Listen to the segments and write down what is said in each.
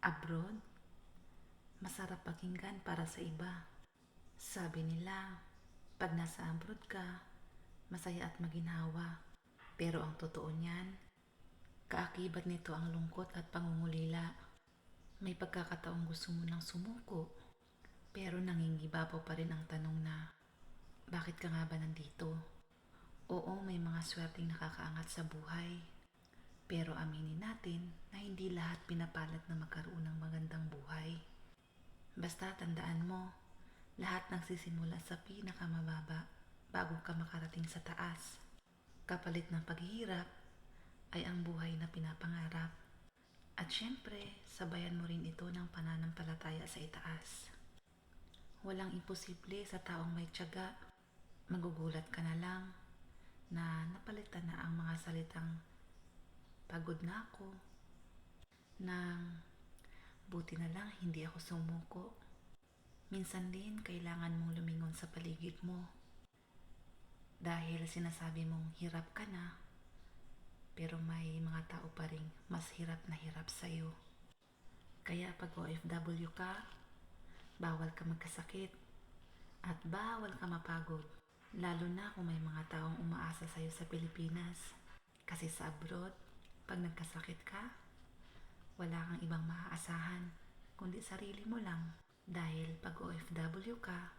Abroad, masarap pakinggan para sa iba. Sabi nila, pag nasa abroad ka, masaya at maginhawa. Pero ang totoo niyan, kaakibat nito ang lungkot at pangungulila. May pagkakataong gusto mo nang sumuko, pero nangingibabaw pa rin ang tanong na, bakit ka nga ba nandito? Oo, may mga swerteng nakakaangat sa buhay. Pero aminin natin na hindi lahat pinapalat na magkaroon ng magandang buhay. Basta tandaan mo, lahat nagsisimula sa pinakamababa bago ka makarating sa taas. Kapalit ng paghihirap ay ang buhay na pinapangarap. At syempre, sabayan mo rin ito ng pananampalataya sa itaas. Walang imposible sa taong may tiyaga. Magugulat ka na lang na napalitan na ang mga salitang pagod na ako, nang buti na lang hindi ako sumuko. Minsan din kailangan mong lumingon sa paligid mo dahil sinasabi mong hirap ka na, pero may mga tao pa rin mas hirap na hirap sa'yo. Kaya pag OFW ka, bawal ka magkasakit at bawal ka mapagod, lalo na kung may mga taong umaasa sa'yo sa Pilipinas. Kasi sa abroad, pag nagkasakit ka, wala kang ibang maaasahan kundi sarili mo lang. Dahil pag OFW ka,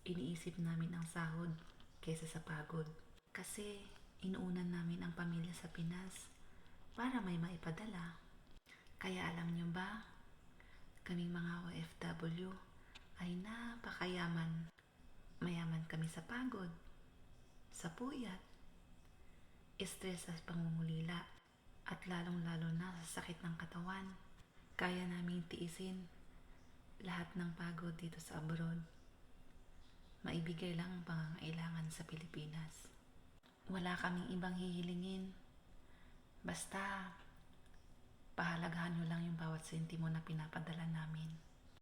iniisip namin ang sahod kaysa sa pagod. Kasi inuunan namin ang pamilya sa Pinas para may maipadala. Kaya alam nyo ba, kaming mga OFW ay napakayaman. Mayaman kami sa pagod, sa puyat, stress at pangungulila, at lalong-lalo na sa sakit ng katawan. Kaya naming tiisin lahat ng pagod dito sa abroad. Maibigay lang ang pangangailangan sa Pilipinas. Wala kaming ibang hihilingin. Basta, pahalagahan nyo lang yung bawat sentimo na pinapadala namin.